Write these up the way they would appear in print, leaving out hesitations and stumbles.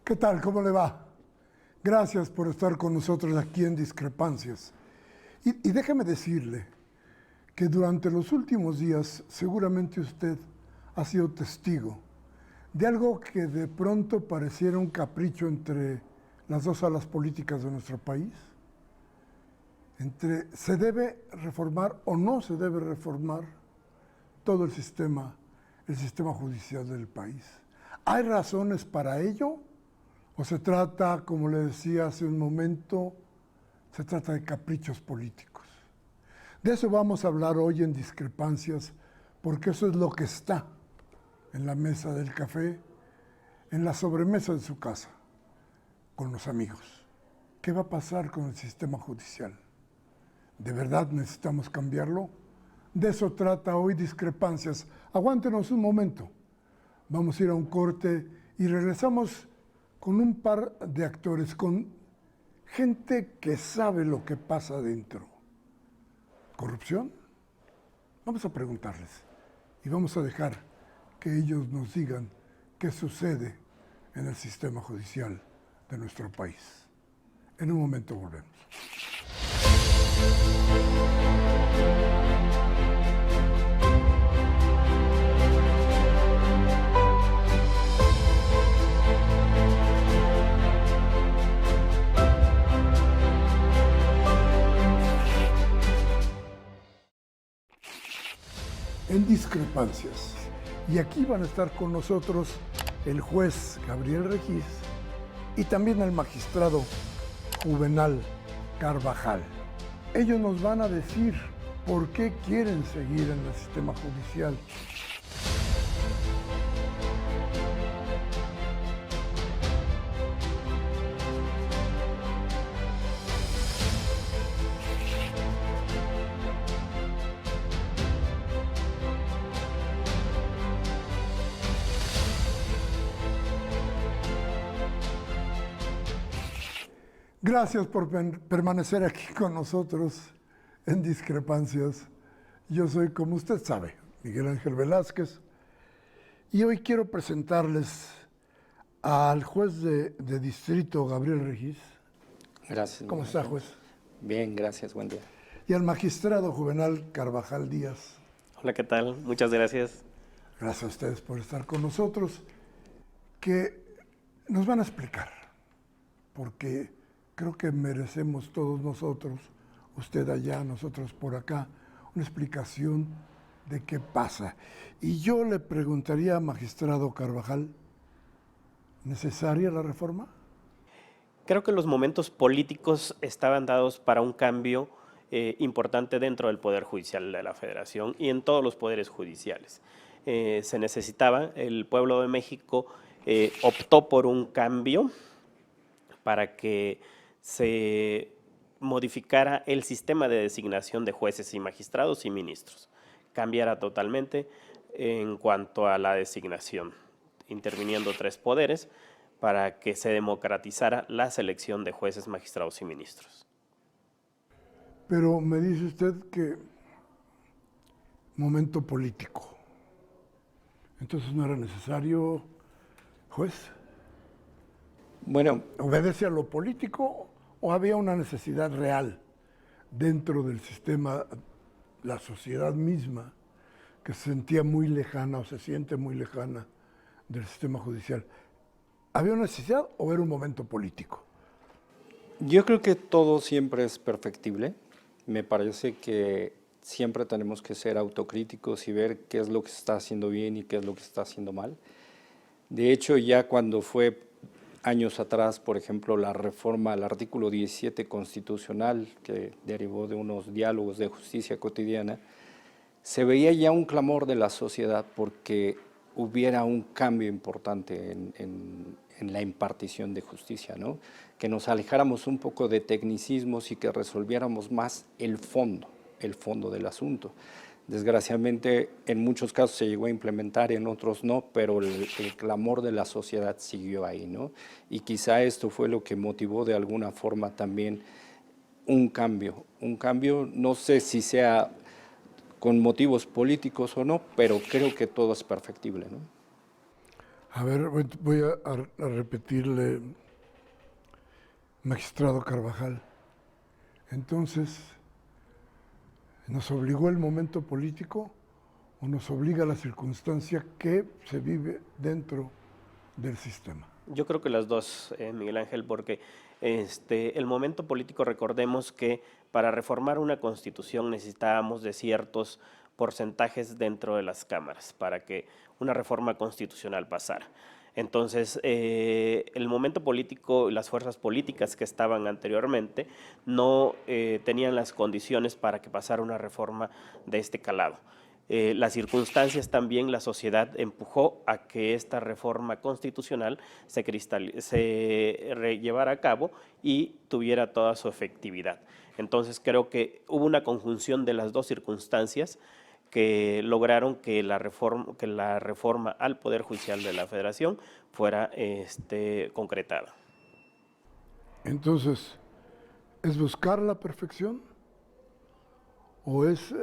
¿Qué tal? ¿Cómo le va? Gracias por estar con nosotros aquí en Discrepancias. Y déjeme decirle que durante los últimos días seguramente usted ha sido testigo de algo que de pronto pareciera un capricho entre las dos alas políticas de nuestro país, entre se debe reformar o no se debe reformar todo el sistema judicial del país. ¿Hay razones para ello? ¿O se trata, como le decía hace un momento, se trata de caprichos políticos? De eso vamos a hablar hoy en Discrepancias, porque eso es lo que está en la mesa del café, en la sobremesa de su casa, con los amigos. ¿Qué va a pasar con el sistema judicial? ¿De verdad necesitamos cambiarlo? De eso trata hoy Discrepancias. Aguántenos un momento. Vamos a ir a un corte y regresamos con un par de actores, con gente que sabe lo que pasa adentro. ¿Corrupción? Vamos a preguntarles y vamos a dejar que ellos nos digan qué sucede en el sistema judicial de nuestro país. En un momento volvemos. En Discrepancias. Y aquí van a estar con nosotros el juez Gabriel Regis y también el magistrado Juvenal Carvajal. Ellos nos van a decir por qué quieren seguir en el sistema judicial. Gracias por permanecer aquí con nosotros en Discrepancias. Yo soy, como usted sabe, Miguel Ángel Velázquez, y hoy quiero presentarles al juez de distrito, Gabriel Regis. Gracias. ¿Cómo está, juez? Bien, gracias, buen día. Y al magistrado Juvenal Carvajal Díaz. Hola, ¿qué tal? Muchas gracias. Gracias a ustedes por estar con nosotros, que nos van a explicar, porque creo que merecemos todos nosotros, usted allá, nosotros por acá, una explicación de qué pasa. Y yo le preguntaría, magistrado Carvajal, ¿necesaria la reforma? Creo que los momentos políticos estaban dados para un cambio importante dentro del Poder Judicial de la Federación y en todos los poderes judiciales. Se necesitaba, el pueblo de México optó por un cambio para que se modificara el sistema de designación de jueces y magistrados y ministros, cambiara totalmente en cuanto a la designación, interviniendo tres poderes para que se democratizara la selección de jueces, magistrados y ministros. Pero me dice usted que momento político. Entonces no era necesario, juez. Bueno, ¿Obedece a lo político o había una necesidad real dentro del sistema, la sociedad misma, que se sentía muy lejana o se siente muy lejana del sistema judicial? ¿Había una necesidad o era un momento político? yo creo que todo siempre es perfectible. Me parece que siempre tenemos que ser autocríticos y ver qué es lo que se está haciendo bien y qué es lo que se está haciendo mal. De hecho, ya cuando fue años atrás, por ejemplo, la reforma al artículo 17 constitucional, que derivó de unos diálogos de justicia cotidiana, se veía ya un clamor de la sociedad porque hubiera un cambio importante en la impartición de justicia, ¿no? Que nos alejáramos un poco de tecnicismos y que resolviéramos más el fondo del asunto. Desgraciadamente, en muchos casos se llegó a implementar, en otros no, pero el clamor de la sociedad siguió ahí, ¿no? Y quizá esto fue lo que motivó de alguna forma también un cambio, no sé si sea con motivos políticos o no, pero creo que todo es perfectible, ¿no? A ver, voy a repetirle, magistrado Carvajal. Entonces, ¿nos obligó el momento político o nos obliga la circunstancia que se vive dentro del sistema? Yo creo que las dos, Miguel Ángel, porque el momento político, recordemos que para reformar una constitución necesitábamos de ciertos porcentajes dentro de las cámaras para que una reforma constitucional pasara. Entonces, el momento político y las fuerzas políticas que estaban anteriormente no tenían las condiciones para que pasara una reforma de este calado. Las circunstancias también, la sociedad empujó a que esta reforma constitucional se llevara a cabo y tuviera toda su efectividad. Entonces creo que hubo una conjunción de las dos circunstancias que lograron que la reforma al Poder Judicial de la Federación fuera concretada. Entonces, ¿es buscar la perfección o es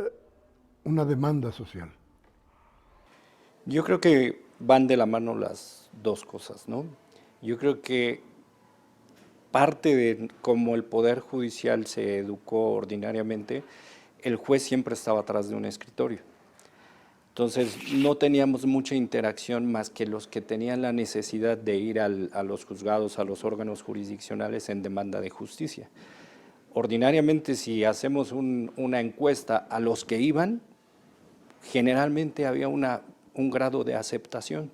una demanda social? Yo creo que van de la mano las dos cosas, ¿no? Yo creo que parte de cómo el Poder Judicial se educó ordinariamente, el juez siempre estaba atrás de un escritorio. Entonces, no teníamos mucha interacción más que los que tenían la necesidad de ir a los juzgados, a los órganos jurisdiccionales en demanda de justicia. Ordinariamente, si hacemos una encuesta a los que iban, generalmente había un grado de aceptación.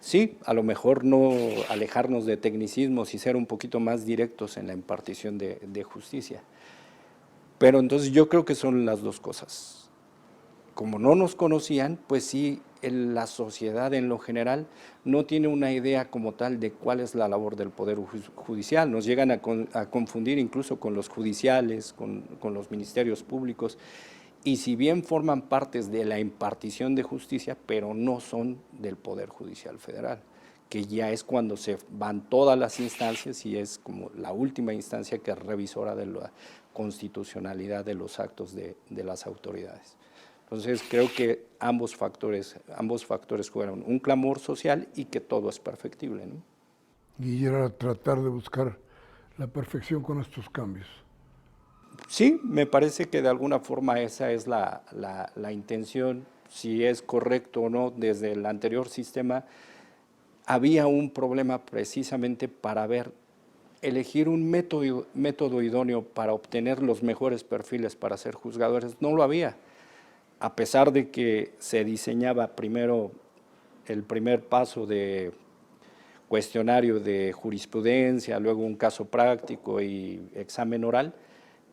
Sí, a lo mejor no alejarnos de tecnicismos y ser un poquito más directos en la impartición de justicia. Pero entonces yo creo que son las dos cosas. Como no nos conocían, pues sí, la sociedad en lo general no tiene una idea como tal de cuál es la labor del Poder Judicial. Nos llegan a confundir incluso con los judiciales, con los ministerios públicos, y si bien forman partes de la impartición de justicia, pero no son del Poder Judicial Federal, que ya es cuando se van todas las instancias y es como la última instancia que es revisora de la constitucionalidad de los actos de las autoridades. Entonces creo que ambos factores fueron un clamor social y que todo es perfectible, ¿no? Y era tratar de buscar la perfección con estos cambios. Sí, me parece que de alguna forma esa es la intención. Si es correcto o no, desde el anterior sistema había un problema precisamente para elegir un método idóneo para obtener los mejores perfiles para ser juzgadores. No lo había. A pesar de que se diseñaba primero el primer paso de cuestionario de jurisprudencia, luego un caso práctico y examen oral,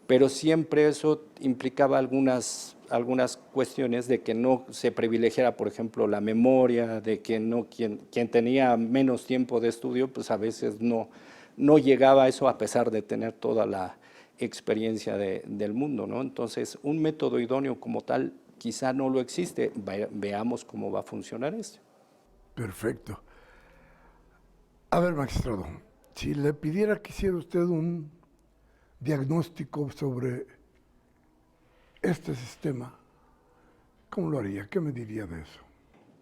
pero siempre eso implicaba algunas cuestiones de que no se privilegiara, por ejemplo, la memoria, de que quien tenía menos tiempo de estudio, pues a veces no llegaba a eso a pesar de tener toda la experiencia del mundo, ¿no? Entonces, un método idóneo como tal quizá no lo existe. Veamos cómo va a funcionar esto. Perfecto. A ver, magistrado, si le pidiera que hiciera usted un diagnóstico sobre este sistema, ¿cómo lo haría? ¿Qué me diría de eso?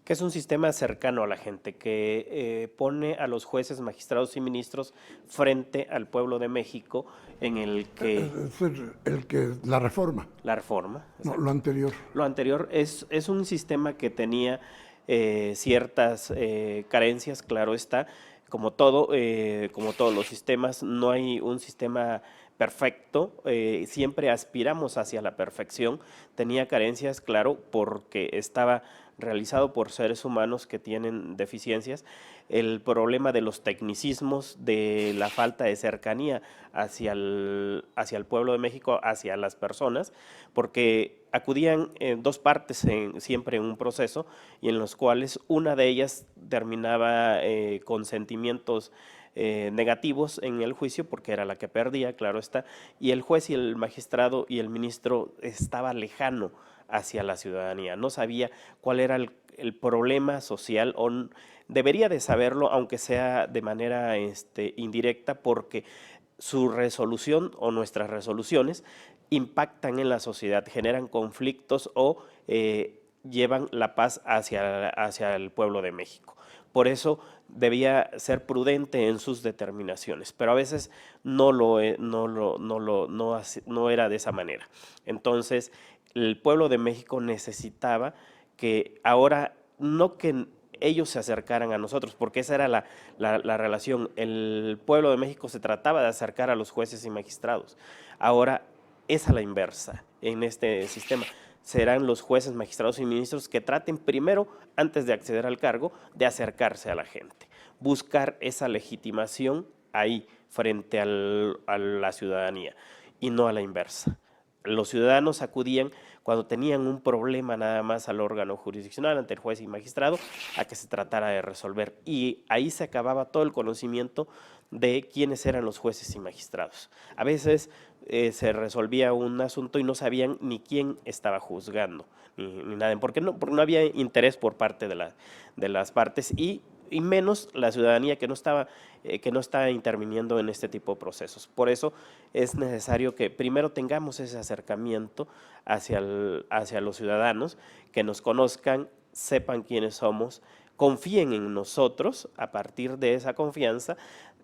Que es un sistema cercano a la gente, que pone a los jueces, magistrados y ministros frente al pueblo de México, en el que… La reforma. La reforma. No, lo anterior. Lo anterior es un sistema que tenía ciertas carencias, claro está. Como todos los sistemas, no hay un sistema perfecto, siempre aspiramos hacia la perfección. Tenía carencias, claro, porque estaba realizado por seres humanos que tienen deficiencias. El problema de los tecnicismos, de la falta de cercanía hacia el pueblo de México, hacia las personas, porque acudían dos partes siempre en un proceso y en los cuales una de ellas terminaba con sentimientos negativos en el juicio porque era la que perdía, claro está, y el juez y el magistrado y el ministro estaba lejano hacia la ciudadanía, no sabía cuál era el problema social, o debería de saberlo, aunque sea de manera indirecta, porque su resolución o nuestras resoluciones impactan en la sociedad, generan conflictos o llevan la paz hacia el pueblo de México. Por eso debía ser prudente en sus determinaciones, pero a veces no era de esa manera. Entonces, el pueblo de México necesitaba que ahora, no que ellos se acercaran a nosotros, porque esa era la relación. El pueblo de México se trataba de acercar a los jueces y magistrados. Ahora es a la inversa en este sistema. Serán los jueces, magistrados y ministros que traten primero, antes de acceder al cargo, de acercarse a la gente, buscar esa legitimación ahí, frente a la ciudadanía, y no a la inversa. Los ciudadanos acudían cuando tenían un problema nada más al órgano jurisdiccional, ante el juez y magistrado, a que se tratara de resolver. Y ahí se acababa todo el conocimiento de quiénes eran los jueces y magistrados. A veces se resolvía un asunto y no sabían ni quién estaba juzgando, ni nada, porque no había interés por parte de las partes y menos la ciudadanía que no estaba interviniendo en este tipo de procesos. Por eso es necesario que primero tengamos ese acercamiento hacia los ciudadanos, que nos conozcan, sepan quiénes somos, confíen en nosotros. A partir de esa confianza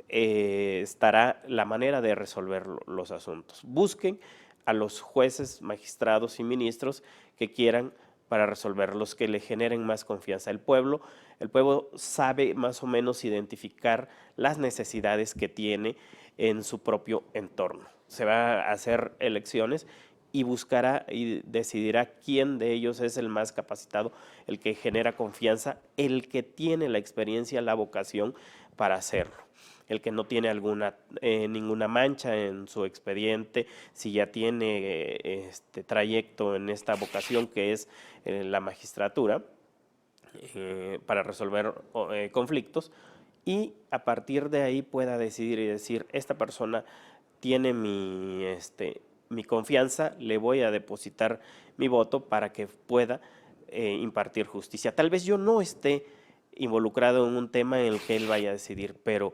estará la manera de resolver los asuntos. Busquen a los jueces, magistrados y ministros que quieran para resolverlos, que le generen más confianza. El pueblo sabe más o menos identificar las necesidades que tiene en su propio entorno. Se va a hacer elecciones y buscará y decidirá quién de ellos es el más capacitado, el que genera confianza, el que tiene la experiencia, la vocación para hacerlo, el que no tiene ninguna mancha en su expediente, si ya tiene trayecto en esta vocación que es la magistratura, para resolver conflictos, y a partir de ahí pueda decidir y decir, esta persona tiene mi confianza, le voy a depositar mi voto para que pueda impartir justicia. Tal vez yo no esté involucrado en un tema en el que él vaya a decidir, pero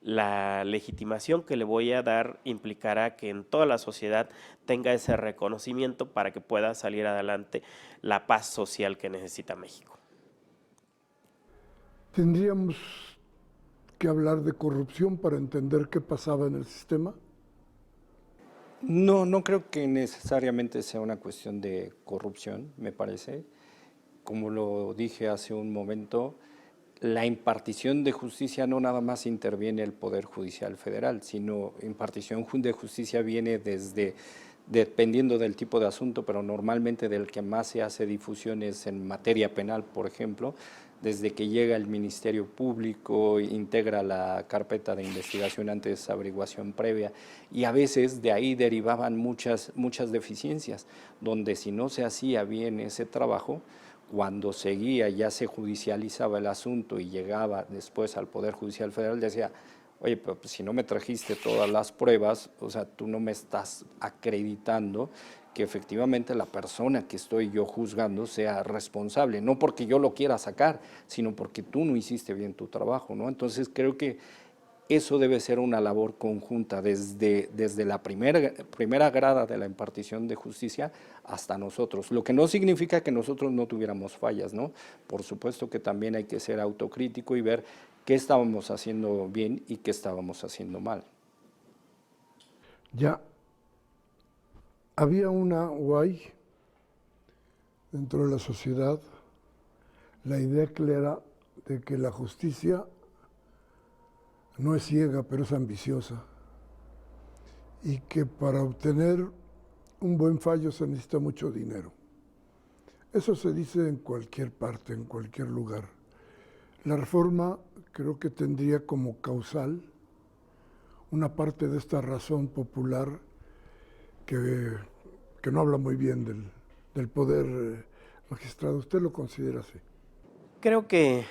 la legitimación que le voy a dar implicará que en toda la sociedad tenga ese reconocimiento para que pueda salir adelante la paz social que necesita México. ¿Tendríamos que hablar de corrupción para entender qué pasaba en el sistema? No creo que necesariamente sea una cuestión de corrupción, me parece. Como lo dije hace un momento, la impartición de justicia no nada más interviene el Poder Judicial Federal, sino impartición de justicia viene dependiendo del tipo de asunto, pero normalmente del que más se hace difusión es en materia penal, por ejemplo, desde que llega el Ministerio Público, integra la carpeta de investigación antes averiguación previa, y a veces de ahí derivaban muchas deficiencias, donde si no se hacía bien ese trabajo, cuando seguía, ya se judicializaba el asunto y llegaba después al Poder Judicial Federal, decía, oye, pero pues, si no me trajiste todas las pruebas, o sea, tú no me estás acreditando que efectivamente la persona que estoy yo juzgando sea responsable, no porque yo lo quiera sacar, sino porque tú no hiciste bien tu trabajo, ¿no? Entonces creo que eso debe ser una labor conjunta desde la primera grada de la impartición de justicia hasta nosotros, lo que no significa que nosotros no tuviéramos fallas, ¿no? Por supuesto que también hay que ser autocrítico y ver qué estábamos haciendo bien y qué estábamos haciendo mal. Ya había o hay dentro de la sociedad la idea clara de que la justicia no es ciega, pero es ambiciosa, y que para obtener un buen fallo se necesita mucho dinero. Eso se dice en cualquier parte, en cualquier lugar. La reforma creo que tendría como causal una parte de esta razón popular que no habla muy bien del poder magistrado. ¿Usted lo considera así? Creo que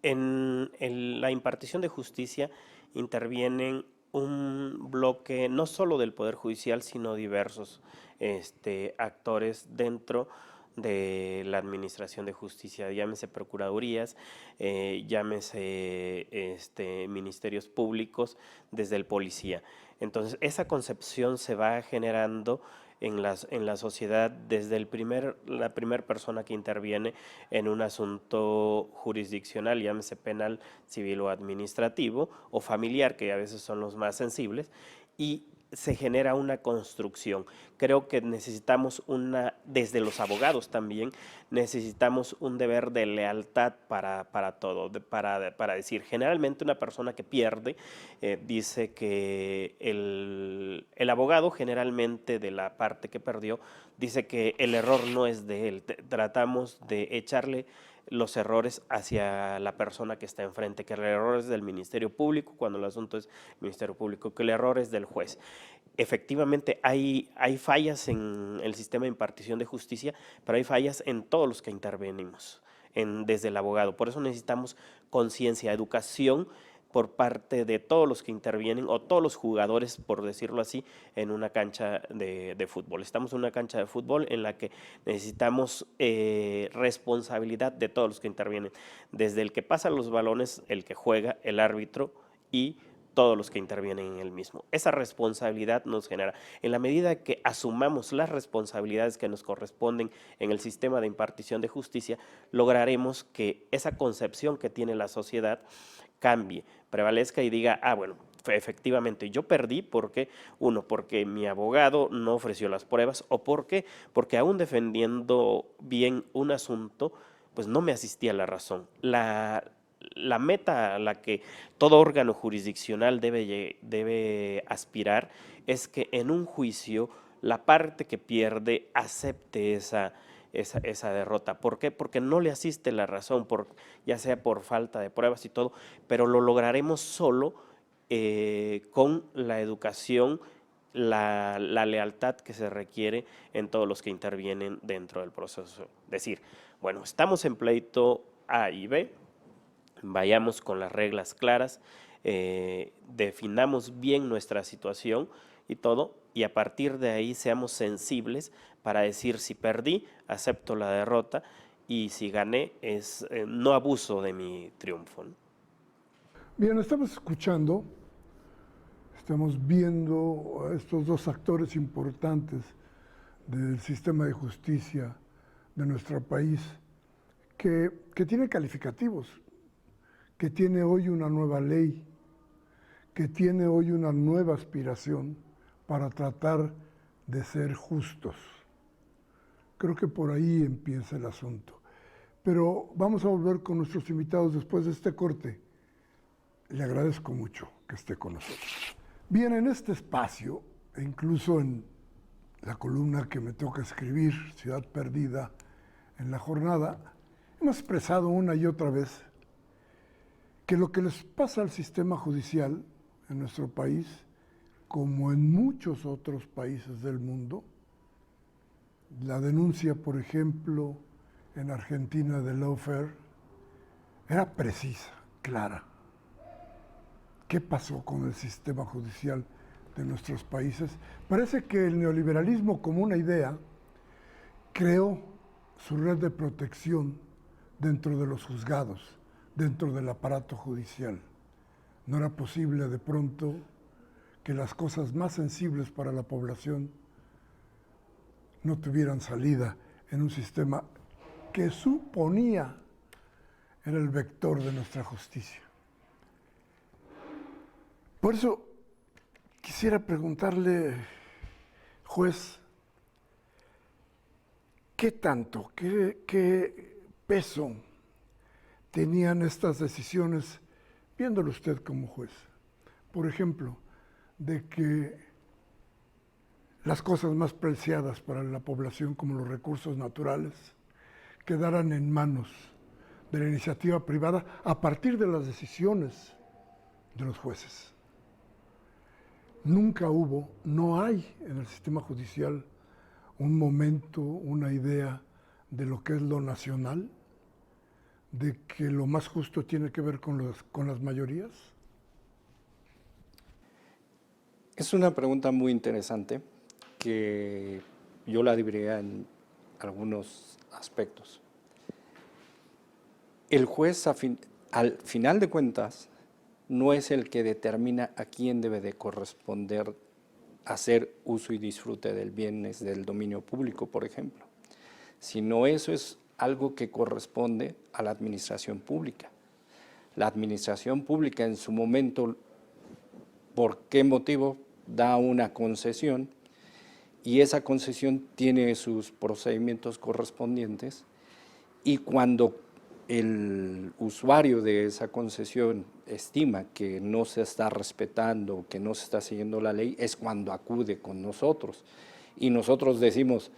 en la impartición de justicia intervienen un bloque no solo del Poder Judicial, sino diversos actores dentro de la administración de justicia, llámese procuradurías, llámese ministerios públicos, desde el policía. Entonces, esa concepción se va generando en la sociedad desde la primera persona que interviene en un asunto jurisdiccional, llámese penal, civil o administrativo, o familiar, que a veces son los más sensibles, y se genera una construcción. Creo que necesitamos desde los abogados también, necesitamos un deber de lealtad para todo, para decir, generalmente una persona que pierde, dice que el abogado generalmente de la parte que perdió, dice que el error no es de él, tratamos de echarle los errores hacia la persona que está enfrente, que el error es del Ministerio Público, cuando el asunto es Ministerio Público, que el error es del juez. Efectivamente, hay fallas en el sistema de impartición de justicia, pero hay fallas en todos los que intervenimos, desde el abogado. Por eso necesitamos conciencia, educación por parte de todos los que intervienen o todos los jugadores, por decirlo así, en una cancha de fútbol. Estamos en una cancha de fútbol en la que necesitamos responsabilidad de todos los que intervienen, desde el que pasa los balones, el que juega, el árbitro y todos los que intervienen en el mismo. Esa responsabilidad nos genera, en la medida que asumamos las responsabilidades que nos corresponden en el sistema de impartición de justicia, lograremos que esa concepción que tiene la sociedad cambie, prevalezca y diga, bueno, efectivamente yo perdí porque mi abogado no ofreció las pruebas, o porque aún defendiendo bien un asunto, pues no me asistía la razón. La meta a la que todo órgano jurisdiccional debe aspirar es que en un juicio la parte que pierde acepte esa derrota. ¿Por qué? Porque no le asiste la razón, ya sea por falta de pruebas y todo, pero lo lograremos solo con la educación, la lealtad que se requiere en todos los que intervienen dentro del proceso. Decir, bueno, estamos en pleito A y B, vayamos con las reglas claras, definamos bien nuestra situación y todo, y a partir de ahí seamos sensibles para decir, si perdí, acepto la derrota, y si gané, no abuso de mi triunfo, ¿no? Bien, estamos viendo a estos dos actores importantes del sistema de justicia de nuestro país, que tiene calificativos, que tiene hoy una nueva ley, que tiene hoy una nueva aspiración para tratar de ser justos. Creo que por ahí empieza el asunto. Pero vamos a volver con nuestros invitados después de este corte. Le agradezco mucho que esté con nosotros. Bien, en este espacio, e incluso en la columna que me toca escribir, Ciudad Perdida, en la jornada, hemos expresado una y otra vez que lo que les pasa al sistema judicial en nuestro país, como en muchos otros países del mundo, la denuncia, por ejemplo, en Argentina de lawfare, era precisa, clara. ¿Qué pasó con el sistema judicial de nuestros países? Parece que el neoliberalismo, como una idea, creó su red de protección dentro de los juzgados, dentro del aparato judicial. No era posible de pronto que las cosas más sensibles para la población no tuvieran salida en un sistema que suponía era el vector de nuestra justicia. Por eso quisiera preguntarle, juez, ¿qué tanto, qué peso tenían estas decisiones, viéndolo usted como juez? Por ejemplo, de que las cosas más preciadas para la población, como los recursos naturales, quedaran en manos de la iniciativa privada a partir de las decisiones de los jueces. Nunca hubo, no hay en el sistema judicial un momento, una idea de lo que es lo nacional, de que lo más justo tiene que ver con las mayorías. Es una pregunta muy interesante que yo la dividiría en algunos aspectos. El juez, al final de cuentas, no es el que determina a quién debe de corresponder hacer uso y disfrute del bienes del dominio público, por ejemplo, sino eso es algo que corresponde a la administración pública. La administración pública en su momento, ¿por qué motivo? Da una concesión y esa concesión tiene sus procedimientos correspondientes y cuando el usuario de esa concesión estima que no se está respetando, que no se está siguiendo la ley, es cuando acude con nosotros. Y nosotros decimos,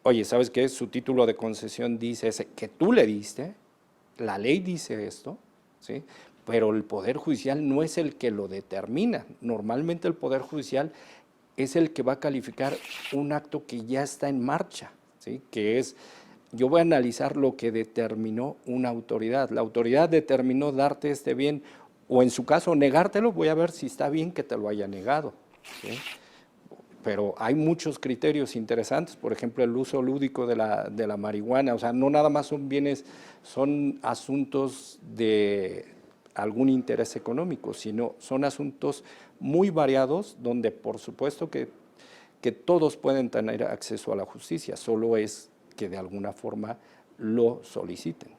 oye, ¿sabes qué? Su título de concesión dice ese, que tú le diste, la ley dice esto, ¿sí? Pero el Poder Judicial no es el que lo determina. Normalmente el Poder Judicial es el que va a calificar un acto que ya está en marcha, ¿sí? Que es, yo voy a analizar lo que determinó una autoridad. La autoridad determinó darte este bien, o en su caso negártelo, voy a ver si está bien que te lo haya negado, ¿sí? Pero hay muchos criterios interesantes, por ejemplo, el uso lúdico de la marihuana, o sea, no nada más son bienes, son asuntos de algún interés económico, sino son asuntos muy variados donde por supuesto que todos pueden tener acceso a la justicia, solo es que de alguna forma lo soliciten.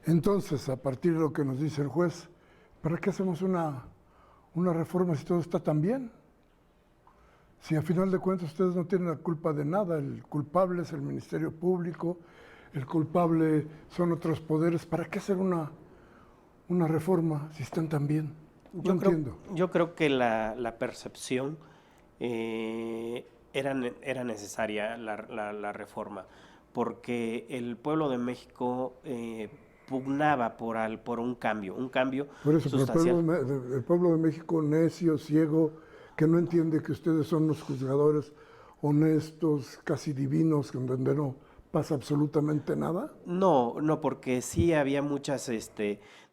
Entonces, a partir de lo que nos dice el juez, ¿para qué hacemos una reforma si todo está tan bien? Si a final de cuentas ustedes no tienen la culpa de nada, el culpable es el Ministerio Público, el culpable son otros poderes, ¿para qué hacer una reforma si están tan bien? No entiendo. Yo creo que la percepción era necesaria la reforma, porque el pueblo de México pugnaba por un cambio Por eso, sustancial. pero el pueblo de México necio, ciego, que no entiende que ustedes son los juzgadores honestos, casi divinos, donde no pasa absolutamente nada. No, porque sí había muchas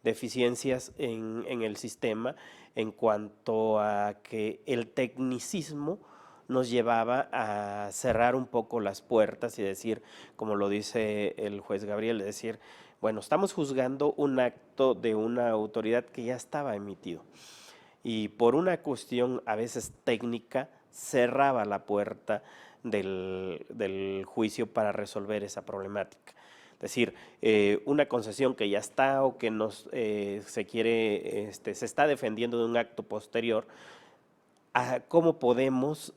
deficiencias en el sistema en cuanto a que el tecnicismo nos llevaba a cerrar un poco las puertas y decir, como lo dice el juez Gabriel, decir, bueno, estamos juzgando un acto de una autoridad que ya estaba emitido. Y por una cuestión a veces técnica, cerraba la puerta del juicio para resolver esa problemática. Es decir, una concesión que ya está o que se quiere, se está defendiendo de un acto posterior, ¿cómo podemos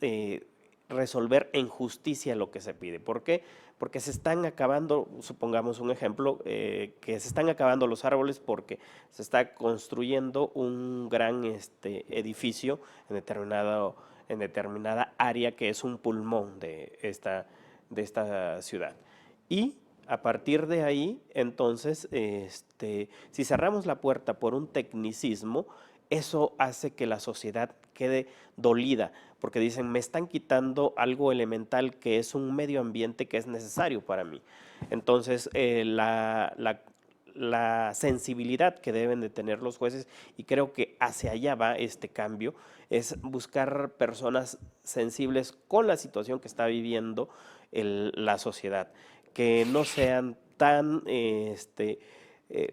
resolver en justicia lo que se pide? ¿Por qué? Porque se están acabando, supongamos un ejemplo, que se están acabando los árboles porque se está construyendo un gran edificio en determinada área que es un pulmón de esta ciudad. Y a partir de ahí, entonces, si cerramos la puerta por un tecnicismo, eso hace que la sociedad quede dolida, porque dicen, me están quitando algo elemental que es un medio ambiente que es necesario para mí. Entonces, la sensibilidad que deben de tener los jueces, y creo que hacia allá va este cambio, es buscar personas sensibles con la situación que está viviendo la sociedad, que no sean tan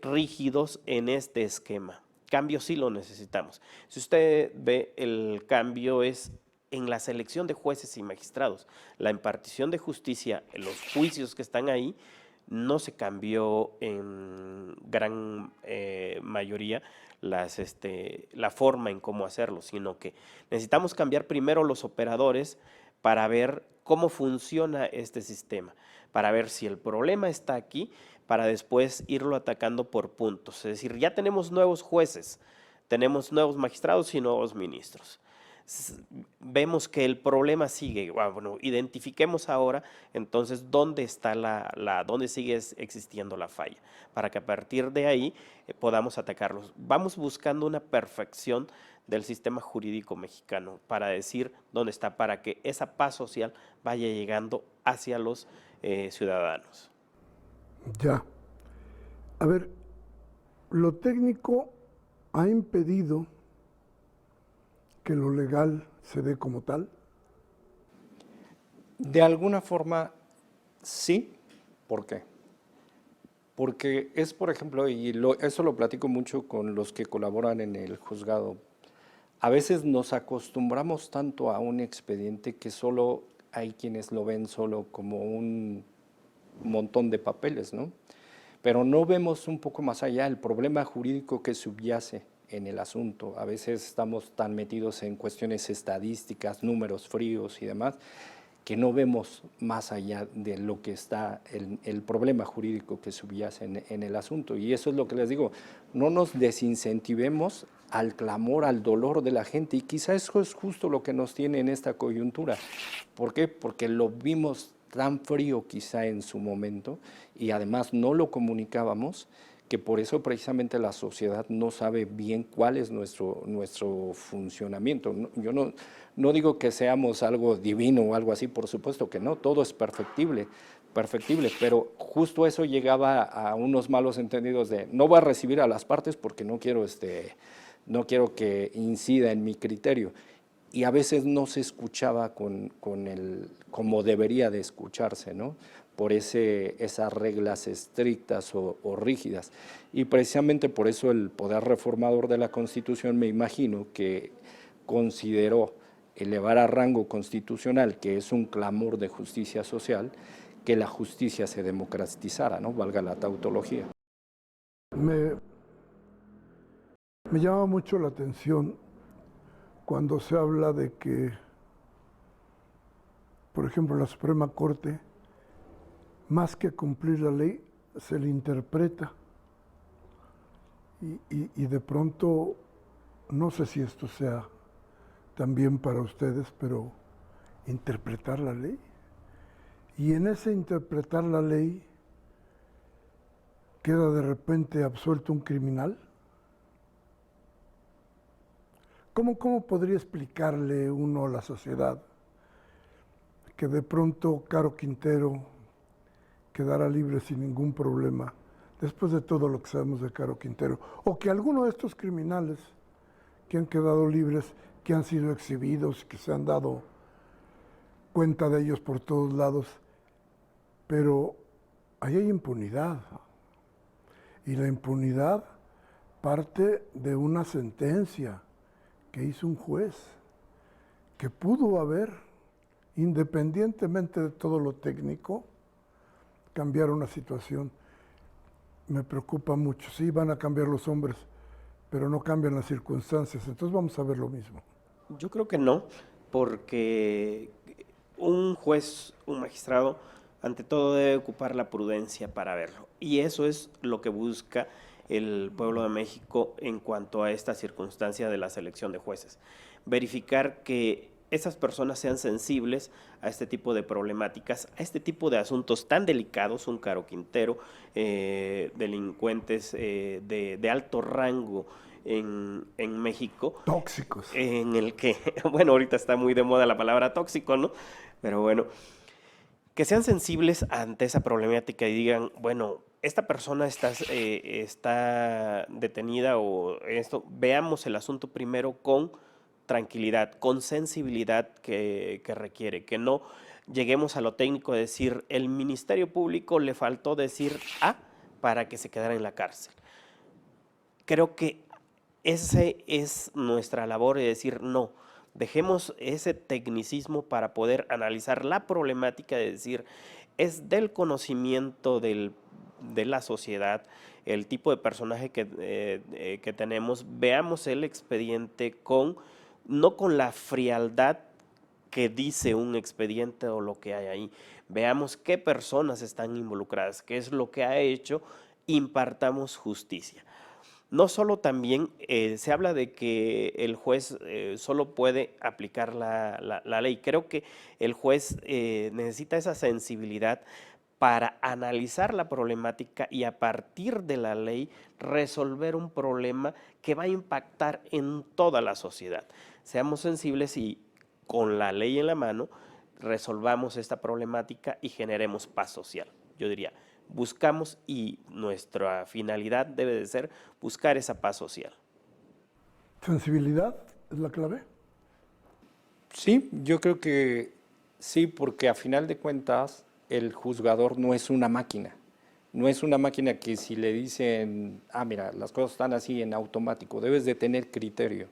rígidos en este esquema. Cambio sí lo necesitamos. Si usted ve, el cambio es en la selección de jueces y magistrados, la impartición de justicia, los juicios que están ahí, no se cambió en gran mayoría la forma en cómo hacerlo, sino que necesitamos cambiar primero los operadores para ver cómo funciona este sistema, para ver si el problema está aquí, para después irlo atacando por puntos. Es decir, ya tenemos nuevos jueces, tenemos nuevos magistrados y nuevos ministros. Vemos que el problema sigue, bueno, identifiquemos ahora entonces dónde está dónde sigue existiendo la falla, para que a partir de ahí podamos atacarlos. Vamos buscando una perfección del sistema jurídico mexicano para decir dónde está, para que esa paz social vaya llegando hacia los ciudadanos. Ya. A ver, lo técnico ha impedido que lo legal se dé como tal. De alguna forma, sí. ¿Por qué? Porque es, por ejemplo, y eso lo platico mucho con los que colaboran en el juzgado, a veces nos acostumbramos tanto a un expediente que solo hay quienes lo ven solo como un montón de papeles, ¿no? Pero no vemos un poco más allá el problema jurídico que subyace en el asunto. A veces estamos tan metidos en cuestiones estadísticas, números fríos y demás, que no vemos más allá de lo que está el problema jurídico que subyace en el asunto. Y eso es lo que les digo, no nos desincentivemos al clamor, al dolor de la gente, y quizá eso es justo lo que nos tiene en esta coyuntura. ¿Por qué? Porque lo vimos tan frío quizá en su momento, y además no lo comunicábamos, que por eso precisamente la sociedad no sabe bien cuál es nuestro funcionamiento. Yo no digo que seamos algo divino o algo así, por supuesto que no, todo es perfectible, pero justo eso llegaba a unos malos entendidos de no voy a recibir a las partes porque no quiero que incida en mi criterio. Y a veces no se escuchaba como debería de escucharse, ¿no? Por esas reglas estrictas o rígidas. Y precisamente por eso el Poder Reformador de la Constitución, me imagino, que consideró elevar a rango constitucional, que es un clamor de justicia social, que la justicia se democratizara, ¿no? Valga la tautología. Me llama mucho la atención cuando se habla de que, por ejemplo, la Suprema Corte, más que cumplir la ley, se le interpreta. Y de pronto, no sé si esto sea también para ustedes, pero interpretar la ley. Y en ese interpretar la ley, queda de repente absuelto un criminal. ¿Cómo podría explicarle uno a la sociedad que de pronto Caro Quintero quedara libre sin ningún problema, después de todo lo que sabemos de Caro Quintero, o que alguno de estos criminales que han quedado libres, que han sido exhibidos, que se han dado cuenta de ellos por todos lados, pero ahí hay impunidad, y la impunidad parte de una sentencia que hizo un juez, que pudo haber, independientemente de todo lo técnico, cambiar una situación. Me preocupa mucho. Sí, van a cambiar los hombres, pero no cambian las circunstancias. Entonces vamos a ver lo mismo. Yo creo que no, porque un juez, un magistrado, ante todo debe ocupar la prudencia para verlo. Y eso es lo que busca el pueblo de México en cuanto a esta circunstancia de la selección de jueces. Verificar que esas personas sean sensibles a este tipo de problemáticas, a este tipo de asuntos tan delicados, un Caro Quintero, delincuentes de alto rango en México. Tóxicos. En el que, bueno, ahorita está muy de moda la palabra tóxico, ¿no? Pero bueno, que sean sensibles ante esa problemática y digan, bueno, esta persona está detenida o esto, veamos el asunto primero con tranquilidad, con sensibilidad que requiere, que no lleguemos a lo técnico de decir, el Ministerio Público le faltó decir A para que se quedara en la cárcel. Creo que ese es nuestra labor de decir, no, dejemos ese tecnicismo para poder analizar la problemática de decir, es del conocimiento de la sociedad, el tipo de personaje que tenemos, veamos el expediente no con la frialdad que dice un expediente o lo que hay ahí, veamos qué personas están involucradas, qué es lo que ha hecho, impartamos justicia. No solo también se habla de que el juez solo puede aplicar la ley. Creo que el juez necesita esa sensibilidad para analizar la problemática y a partir de la ley resolver un problema que va a impactar en toda la sociedad. Seamos sensibles y con la ley en la mano resolvamos esta problemática y generemos paz social. Yo diría, buscamos y nuestra finalidad debe de ser buscar esa paz social. ¿Sensibilidad es la clave? Sí, yo creo que sí, porque a final de cuentas el juzgador no es una máquina. No es una máquina que si le dicen, mira, las cosas están así en automático, debes de tener criterio.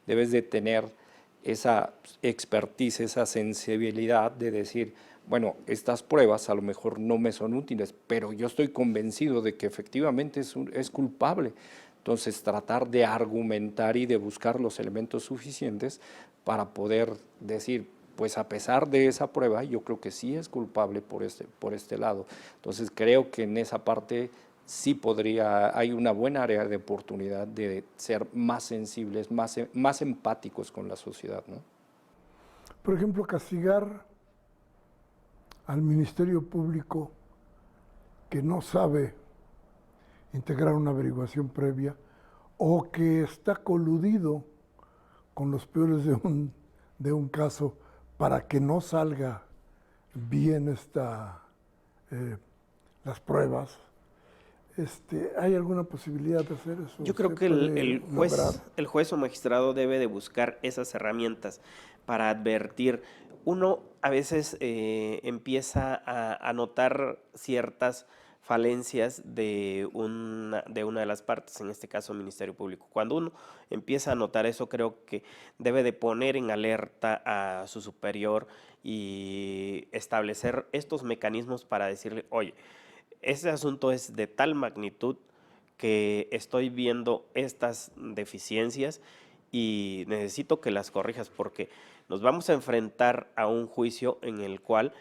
debes de tener esa expertise, esa sensibilidad de decir, bueno, estas pruebas a lo mejor no me son útiles, pero yo estoy convencido de que efectivamente es culpable. Entonces, tratar de argumentar y de buscar los elementos suficientes para poder decir, pues a pesar de esa prueba, yo creo que sí es culpable por este lado. Entonces, creo que en esa parte sí hay una buena área de oportunidad de ser más sensibles, más empáticos con la sociedad, ¿no? Por ejemplo, castigar al Ministerio Público que no sabe integrar una averiguación previa o que está coludido con los peores de un caso para que no salga bien las pruebas. ¿Hay alguna posibilidad de hacer eso? Yo creo ¿Se que puede lograr? el juez o magistrado debe de buscar esas herramientas para advertir. Uno a veces empieza a notar ciertas falencias de una de las partes, en este caso el Ministerio Público. Cuando uno empieza a notar eso, creo que debe de poner en alerta a su superior y establecer estos mecanismos para decirle, oye, ese asunto es de tal magnitud que estoy viendo estas deficiencias y necesito que las corrijas porque nos vamos a enfrentar a un juicio en el cual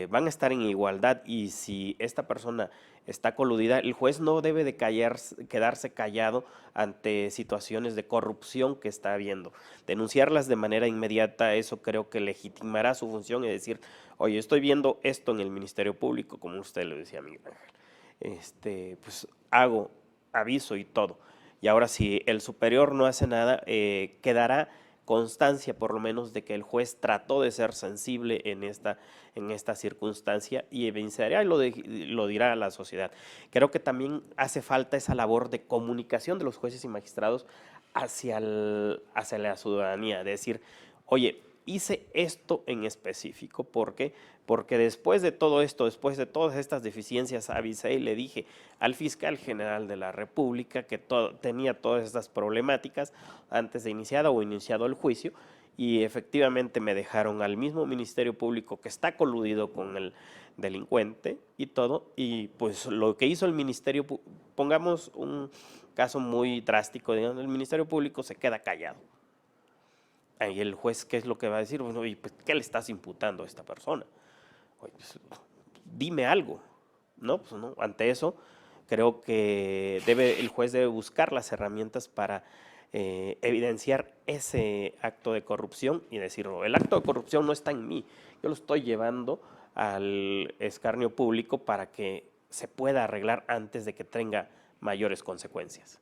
van a estar en igualdad y si esta persona está coludida, el juez no debe de quedarse callado ante situaciones de corrupción que está habiendo. Denunciarlas de manera inmediata, eso creo que legitimará su función y decir, oye, estoy viendo esto en el Ministerio Público, como usted lo decía, Miguel Ángel. Pues hago aviso y todo. Y ahora si el superior no hace nada, quedará constancia por lo menos de que el juez trató de ser sensible en esta circunstancia y evidenciará y lo dirá a la sociedad. Creo que también hace falta esa labor de comunicación de los jueces y magistrados hacia la ciudadanía, de decir, oye, hice esto en específico, ¿por qué? Porque después de todo esto, después de todas estas deficiencias, avisé y le dije al fiscal general de la República que tenía todas estas problemáticas antes de iniciado el juicio y efectivamente me dejaron al mismo Ministerio Público que está coludido con el delincuente y todo, y pues lo que hizo el Ministerio, pongamos un caso muy drástico, digamos, el Ministerio Público se queda callado. Y el juez, ¿qué es lo que va a decir? Bueno, ¿y pues, qué le estás imputando a esta persona? Oye, pues, dime algo, ¿no? Pues, ¿no? Ante eso, creo que el juez debe buscar las herramientas para evidenciar ese acto de corrupción y decirlo, el acto de corrupción no está en mí, yo lo estoy llevando al escarnio público para que se pueda arreglar antes de que tenga mayores consecuencias.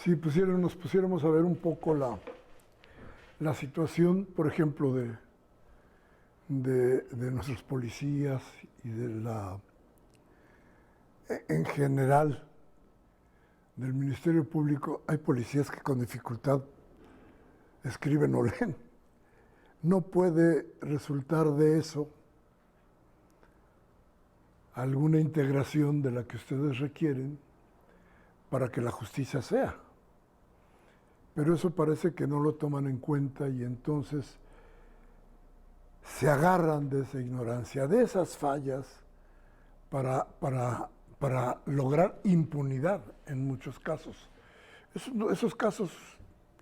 Si nos pusiéramos a ver un poco la situación, por ejemplo, de nuestros policías y en general del Ministerio Público, hay policías que con dificultad escriben o leen. No puede resultar de eso alguna integración de la que ustedes requieren para que la justicia sea. Pero eso parece que no lo toman en cuenta y entonces se agarran de esa ignorancia, de esas fallas, para lograr impunidad en muchos casos. Esos casos,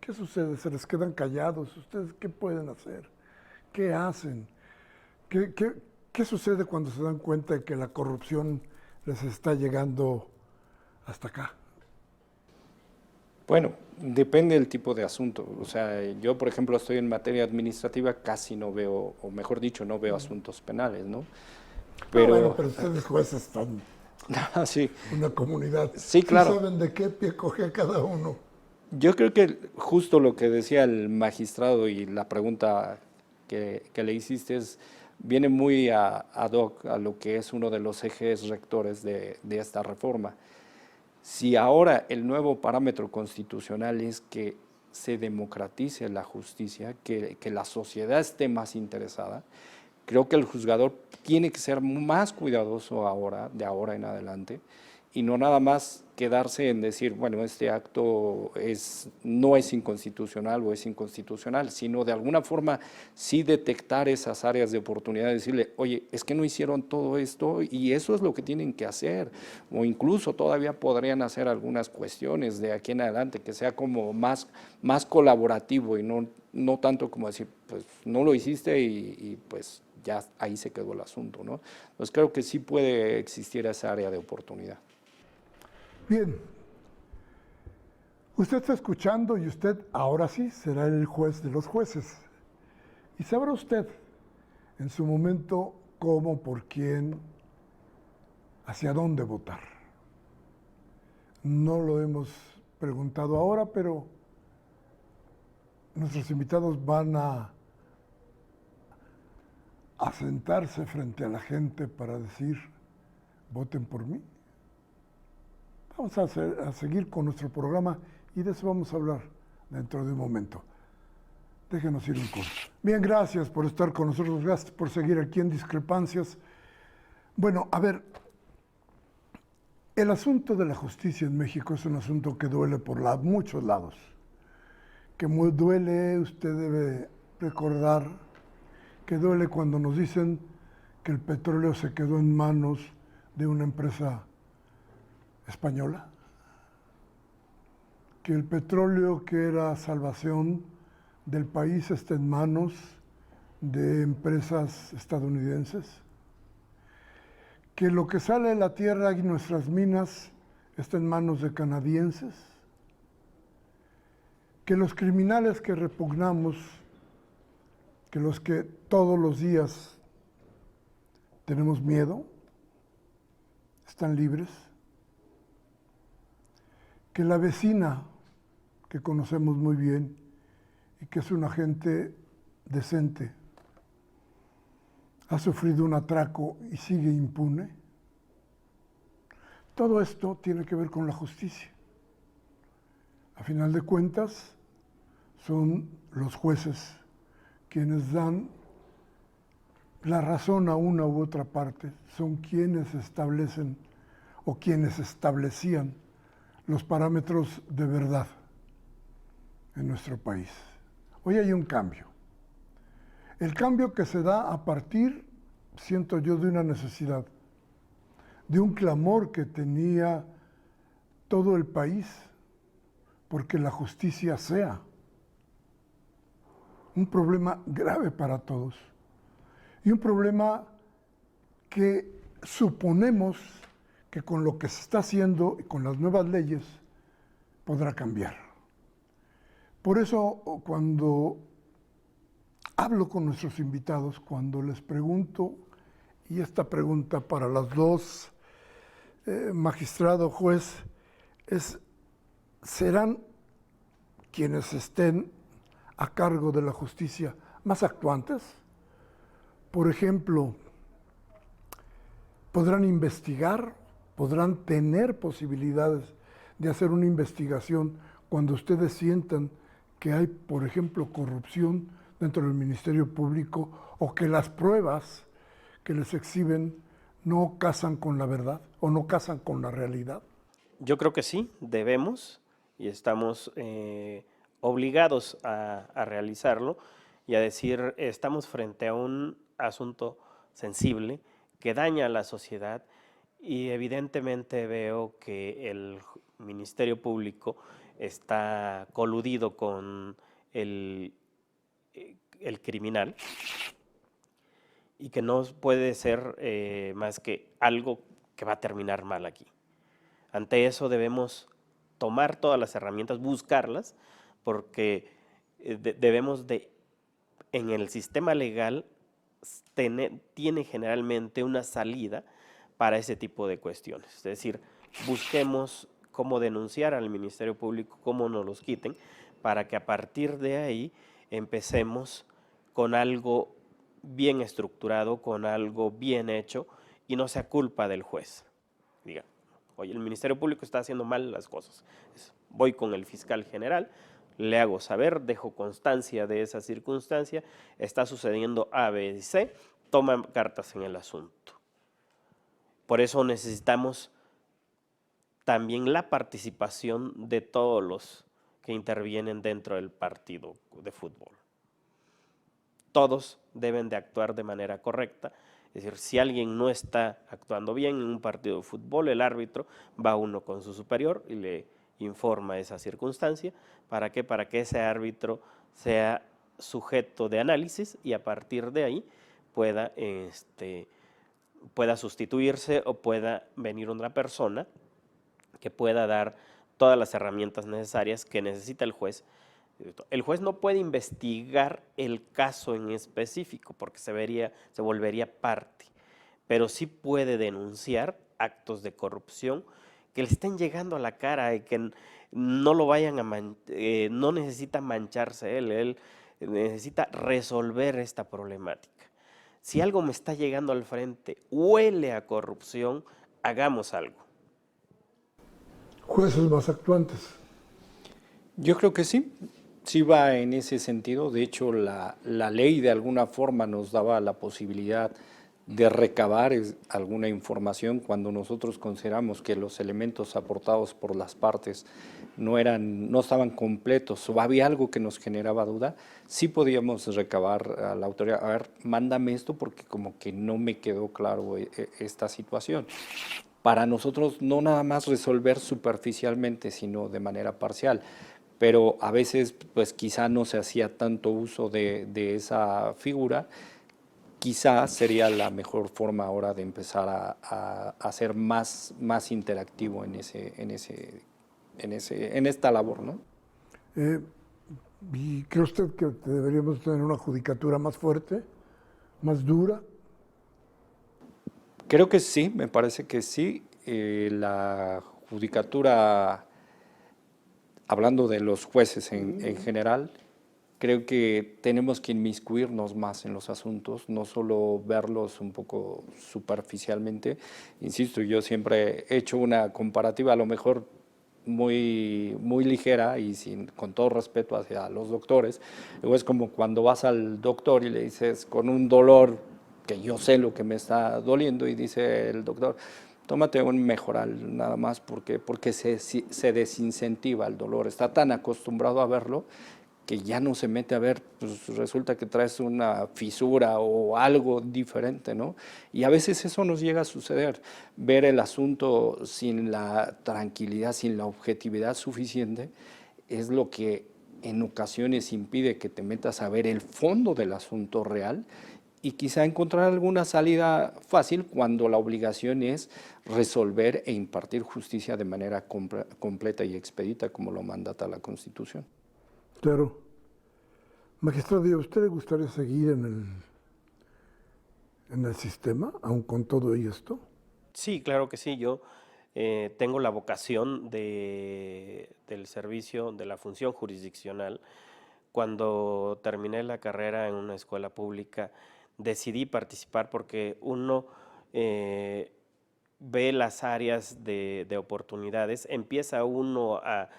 ¿qué sucede? ¿Se les quedan callados? ¿Ustedes qué pueden hacer? ¿Qué hacen? ¿Qué sucede cuando se dan cuenta de que la corrupción les está llegando hasta acá? Bueno, depende del tipo de asunto. O sea, yo, por ejemplo, estoy en materia administrativa, casi no veo, o mejor dicho, no veo asuntos penales, ¿no? Pero ustedes jueces están sí. una comunidad. Sí, claro. ¿Sí saben de qué pie coge cada uno? Yo creo que justo lo que decía el magistrado y la pregunta que le hiciste viene muy ad hoc a lo que es uno de los ejes rectores de esta reforma. Si ahora el nuevo parámetro constitucional es que se democratice la justicia, que la sociedad esté más interesada, creo que el juzgador tiene que ser más cuidadoso ahora, de ahora en adelante, y no nada más quedarse en decir, bueno, este acto no es inconstitucional o es inconstitucional, sino de alguna forma sí detectar esas áreas de oportunidad, decirle, oye, es que no hicieron todo esto y eso es lo que tienen que hacer, o incluso todavía podrían hacer algunas cuestiones de aquí en adelante, que sea como más colaborativo y no tanto como decir, pues no lo hiciste y pues ya ahí se quedó el asunto, ¿no? Pues creo que sí puede existir esa área de oportunidad. Bien, usted está escuchando y usted ahora sí será el juez de los jueces. Y sabrá usted en su momento cómo, por quién, hacia dónde votar. No lo hemos preguntado ahora, pero nuestros invitados van a sentarse frente a la gente para decir, voten por mí. Vamos a seguir con nuestro programa y de eso vamos a hablar dentro de un momento. Déjenos ir un corto. Bien, gracias por estar con nosotros, gracias por seguir aquí en Discrepancias. Bueno, a ver, el asunto de la justicia en México es un asunto que duele por muchos lados. Que duele, usted debe recordar, que duele cuando nos dicen que el petróleo se quedó en manos de una empresa española, que el petróleo que era salvación del país está en manos de empresas estadounidenses, que lo que sale de la tierra y nuestras minas está en manos de canadienses, que los criminales que repugnamos, que los que todos los días tenemos miedo, están libres, que la vecina que conocemos muy bien y que es una gente decente ha sufrido un atraco y sigue impune. Todo esto tiene que ver con la justicia. A final de cuentas, son los jueces quienes dan la razón a una u otra parte, son quienes establecen o quienes establecían los parámetros de verdad en nuestro país. Hoy hay un cambio. El cambio que se da a partir, siento yo, de una necesidad, de un clamor que tenía todo el país porque la justicia sea un problema grave para todos y un problema que suponemos que con lo que se está haciendo y con las nuevas leyes podrá cambiar. Por eso cuando hablo con nuestros invitados, cuando les pregunto, y esta pregunta para las dos, magistrado, juez, ¿serán quienes estén a cargo de la justicia más actuantes? Por ejemplo, ¿podrán investigar? ¿Podrán tener posibilidades de hacer una investigación cuando ustedes sientan que hay, por ejemplo, corrupción dentro del Ministerio Público o que las pruebas que les exhiben no casan con la verdad o no casan con la realidad? Yo creo que sí, debemos y estamos obligados a realizarlo y a decir, estamos frente a un asunto sensible que daña a la sociedad y evidentemente veo que el Ministerio Público está coludido con el criminal y que no puede ser más que algo que va a terminar mal aquí. Ante eso debemos tomar todas las herramientas, buscarlas, porque debemos de, en el sistema legal, tiene generalmente una salida para ese tipo de cuestiones. Es decir, busquemos cómo denunciar al Ministerio Público, cómo nos los quiten, para que a partir de ahí empecemos con algo bien estructurado, con algo bien hecho y no sea culpa del juez. Diga, oye, el Ministerio Público está haciendo mal las cosas. Voy con el fiscal general, le hago saber, dejo constancia de esa circunstancia, está sucediendo A, B y C, toman cartas en el asunto. Por eso necesitamos también la participación de todos los que intervienen dentro del partido de fútbol. Todos deben de actuar de manera correcta. Es decir, si alguien no está actuando bien en un partido de fútbol, el árbitro va uno con su superior y le informa esa circunstancia. ¿Para qué? Para que ese árbitro sea sujeto de análisis y a partir de ahí pueda, pueda sustituirse o pueda venir una persona que pueda dar todas las herramientas necesarias que necesita el juez. El juez no puede investigar el caso en específico porque se volvería parte, pero sí puede denunciar actos de corrupción que le estén llegando a la cara y que no lo vayan a no necesita mancharse él necesita resolver esta problemática. Si algo me está llegando al frente, huele a corrupción, hagamos algo. Jueces más actuantes. Yo creo que sí, sí va en ese sentido. De hecho, la ley de alguna forma nos daba la posibilidad de recabar alguna información cuando nosotros consideramos que los elementos aportados por las partes no estaban completos o había algo que nos generaba duda, sí podíamos recabar a la autoridad, a ver, mándame esto porque como que no me quedó claro esta situación. Para nosotros no nada más resolver superficialmente, sino de manera parcial. Pero a veces, pues quizá no se hacía tanto uso de esa figura. Quizá sería la mejor forma ahora de empezar a ser más interactivo en esta labor, ¿no? ¿Y cree usted que deberíamos tener una judicatura más fuerte, más dura? Creo que sí, me parece que sí. La judicatura, hablando de los jueces en general, creo que tenemos que inmiscuirnos más en los asuntos, no solo verlos un poco superficialmente. Insisto, yo siempre he hecho una comparativa a lo mejor muy ligera y con todo respeto hacia los doctores. Luego es como cuando vas al doctor y le dices con un dolor que yo sé lo que me está doliendo y dice el doctor, tómate un Mejoral nada más porque se desincentiva el dolor. Está tan acostumbrado a verlo que ya no se mete a ver, pues resulta que traes una fisura o algo diferente, ¿no? Y a veces eso nos llega a suceder, ver el asunto sin la tranquilidad, sin la objetividad suficiente, es lo que en ocasiones impide que te metas a ver el fondo del asunto real y quizá encontrar alguna salida fácil cuando la obligación es resolver e impartir justicia de manera completa y expedita como lo mandata la Constitución. Claro. Magistrado, ¿a usted le gustaría seguir en el sistema, aun con todo esto? Sí, claro que sí. Yo tengo la vocación del servicio, de la función jurisdiccional. Cuando terminé la carrera en una escuela pública, decidí participar porque uno ve las áreas de oportunidades, empieza uno a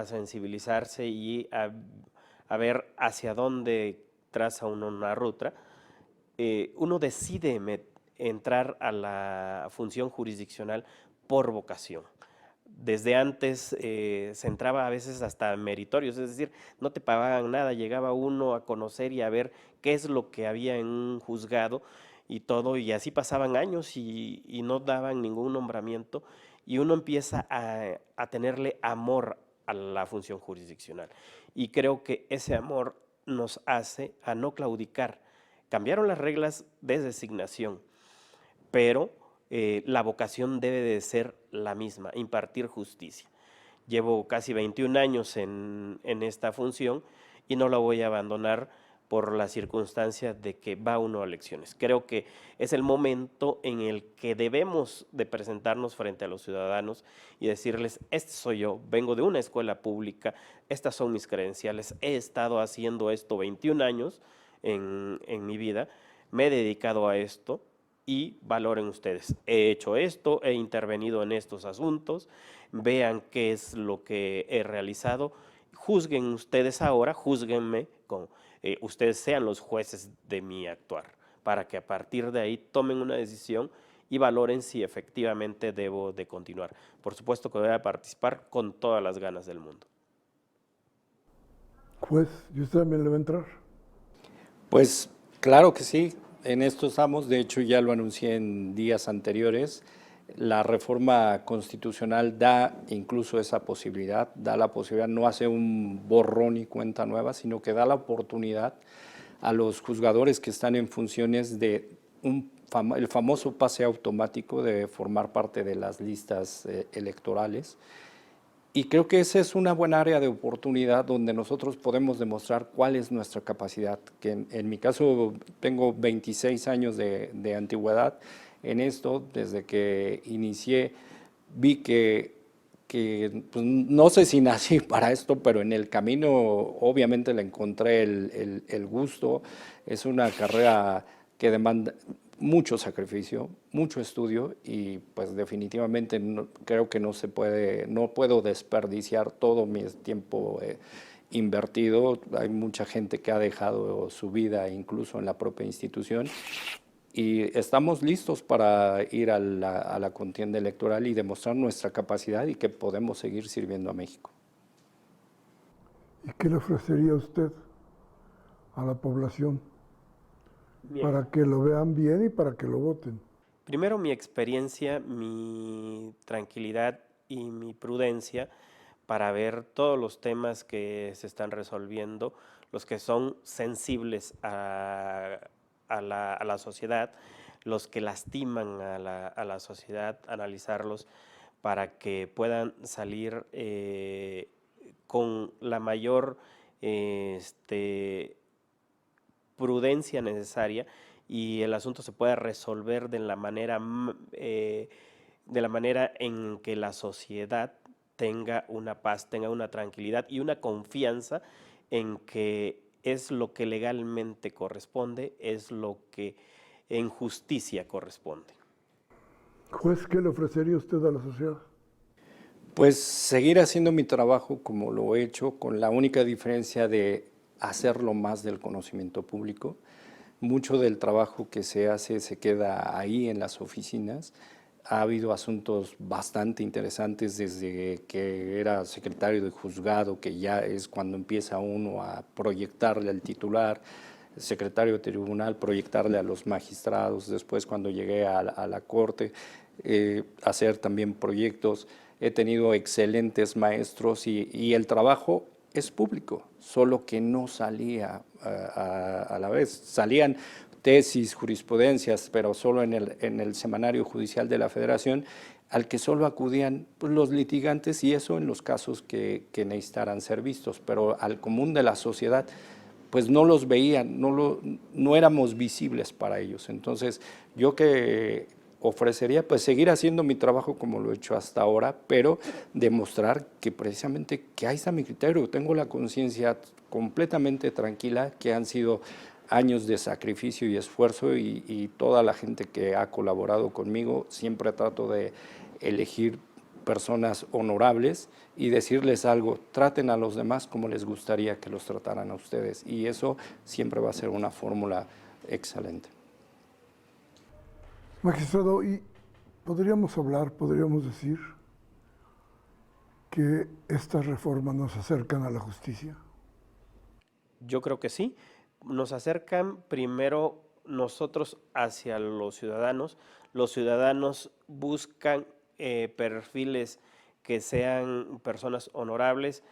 sensibilizarse y a ver hacia dónde traza uno una ruta. Uno decide entrar a la función jurisdiccional por vocación. Desde antes se entraba a veces hasta meritorios, es decir, no te pagaban nada, llegaba uno a conocer y a ver qué es lo que había en un juzgado y todo, y así pasaban años y no daban ningún nombramiento, y uno empieza a tenerle amor a la función jurisdiccional. Y creo que ese amor nos hace a no claudicar. Cambiaron las reglas de designación, pero la vocación debe de ser la misma, impartir justicia. Llevo casi 21 años en esta función y no la voy a abandonar por la circunstancia de que va uno a elecciones. Creo que es el momento en el que debemos de presentarnos frente a los ciudadanos y decirles, este soy yo, vengo de una escuela pública, estas son mis credenciales, he estado haciendo esto 21 años en mi vida, me he dedicado a esto y valoren ustedes, he hecho esto, he intervenido en estos asuntos, vean qué es lo que he realizado, juzguen ustedes ahora, júzguenme con ustedes sean los jueces de mi actuar, para que a partir de ahí tomen una decisión y valoren si efectivamente debo de continuar. Por supuesto que voy a participar con todas las ganas del mundo. Juez, ¿y usted también le va a entrar? Pues claro que sí, en esto estamos, de hecho ya lo anuncié en días anteriores. La reforma constitucional da incluso esa posibilidad, da la posibilidad, no hace un borrón y cuenta nueva, sino que da la oportunidad a los juzgadores que están en funciones de el famoso pase automático de formar parte de las listas electorales. Y creo que esa es una buena área de oportunidad donde nosotros podemos demostrar cuál es nuestra capacidad, que en mi caso tengo 26 años de antigüedad en esto, desde que inicié vi que pues, no sé si nací para esto, pero en el camino obviamente le encontré el gusto. Es una carrera que demanda mucho sacrificio, mucho estudio y pues definitivamente creo que no puedo desperdiciar todo mi tiempo invertido. Hay mucha gente que ha dejado su vida incluso en la propia institución y estamos listos para ir a la contienda electoral y demostrar nuestra capacidad y que podemos seguir sirviendo a México. ¿Y qué le ofrecería usted a la población para que lo vean bien y para que lo voten? Primero, mi experiencia, mi tranquilidad y mi prudencia para ver todos los temas que se están resolviendo, los que son sensibles a la sociedad, los que lastiman a la sociedad, analizarlos para que puedan salir con la mayor prudencia necesaria y el asunto se pueda resolver de la manera en que la sociedad tenga una paz, tenga una tranquilidad y una confianza en que es lo que legalmente corresponde, es lo que en justicia corresponde. Juez, ¿qué le ofrecería usted a la sociedad? Pues seguir haciendo mi trabajo como lo he hecho, con la única diferencia de hacerlo más del conocimiento público. Mucho del trabajo que se hace se queda ahí en las oficinas. Ha habido asuntos bastante interesantes desde que era secretario de juzgado, que ya es cuando empieza uno a proyectarle al titular, secretario de tribunal, proyectarle a los magistrados, después cuando llegué a la corte, hacer también proyectos. He tenido excelentes maestros y el trabajo es público, solo que no salía a la vez. Salían tesis, jurisprudencias, pero solo en el semanario judicial de la Federación, al que solo acudían pues, los litigantes y eso en los casos que necesitaran ser vistos, pero al común de la sociedad pues no los veían, no éramos visibles para ellos. Entonces, yo que ofrecería pues seguir haciendo mi trabajo como lo he hecho hasta ahora, pero demostrar que precisamente que ahí está mi criterio, tengo la conciencia completamente tranquila, que han sido años de sacrificio y esfuerzo y toda la gente que ha colaborado conmigo, siempre trato de elegir personas honorables y decirles algo, traten a los demás como les gustaría que los trataran a ustedes y eso siempre va a ser una fórmula excelente. Magistrado, y podríamos decir que estas reformas nos acercan a la justicia. Yo creo que sí. Nos acercan primero nosotros hacia los ciudadanos. Los ciudadanos buscan perfiles que sean personas honorables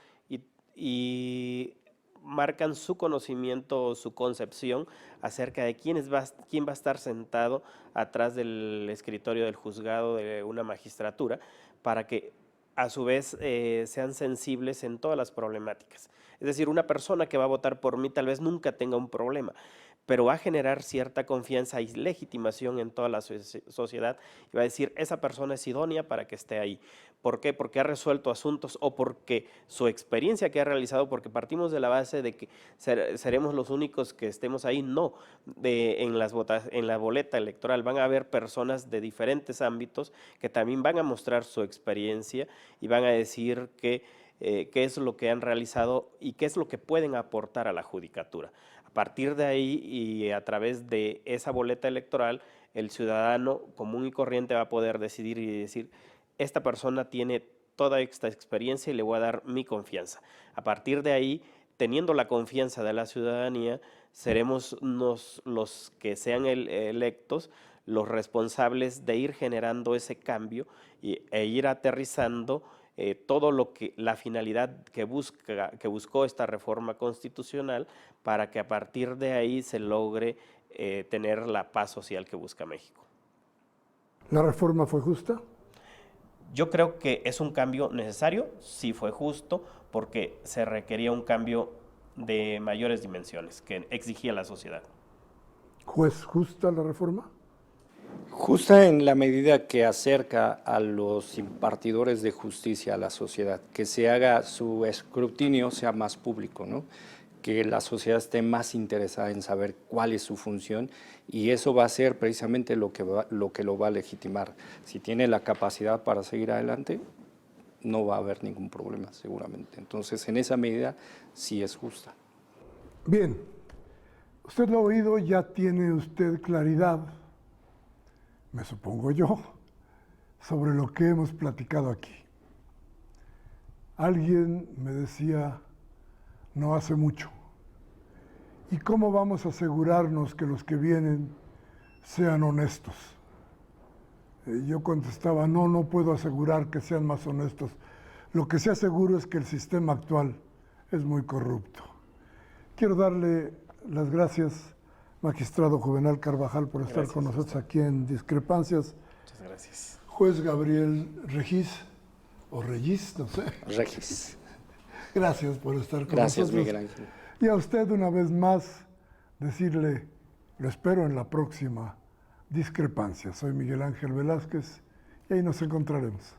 y marcan su conocimiento o su concepción acerca de quién va a estar sentado atrás del escritorio del juzgado de una magistratura para que a su vez sean sensibles en todas las problemáticas. Es decir, una persona que va a votar por mí tal vez nunca tenga un problema, pero va a generar cierta confianza y legitimación en toda la sociedad y va a decir, esa persona es idónea para que esté ahí. ¿Por qué? Porque ha resuelto asuntos o porque su experiencia que ha realizado, porque partimos de la base de que seremos los únicos que estemos ahí. No, en la boleta electoral van a haber personas de diferentes ámbitos que también van a mostrar su experiencia y van a decir qué es lo que han realizado y qué es lo que pueden aportar a la judicatura. A partir de ahí y a través de esa boleta electoral el ciudadano común y corriente va a poder decidir y decir, esta persona tiene toda esta experiencia y le voy a dar mi confianza. A partir de ahí, teniendo la confianza de la ciudadanía, seremos los que sean electos los responsables de ir generando ese cambio e ir aterrizando todo lo que la finalidad que buscó esta reforma constitucional para que a partir de ahí se logre tener la paz social que busca México. ¿La reforma fue justa? Yo creo que es un cambio necesario, sí fue justo, porque se requería un cambio de mayores dimensiones que exigía la sociedad. ¿Juez justa la reforma? Justa en la medida que acerca a los impartidores de justicia a la sociedad, que se haga su escrutinio sea más público, ¿no? Que la sociedad esté más interesada en saber cuál es su función y eso va a ser precisamente lo que lo va a legitimar. Si tiene la capacidad para seguir adelante, no va a haber ningún problema seguramente. Entonces, en esa medida sí es justa. Bien, usted lo ha oído, ya tiene usted claridad, me supongo yo, sobre lo que hemos platicado aquí. Alguien me decía no hace mucho, ¿y cómo vamos a asegurarnos que los que vienen sean honestos? Yo contestaba, no puedo asegurar que sean más honestos. Lo que sí aseguro es que el sistema actual es muy corrupto. Quiero darle las gracias, magistrado Juvenal Carvajal, por estar con nosotros aquí en Discrepancias. Muchas gracias. Juez Gabriel Regis, o Regis, no sé. Regis. Gracias por estar con Gracias, nosotros. Miguel Ángel. Y a usted una vez más decirle, lo espero en la próxima Discrepancia. Soy Miguel Ángel Velázquez y ahí nos encontraremos.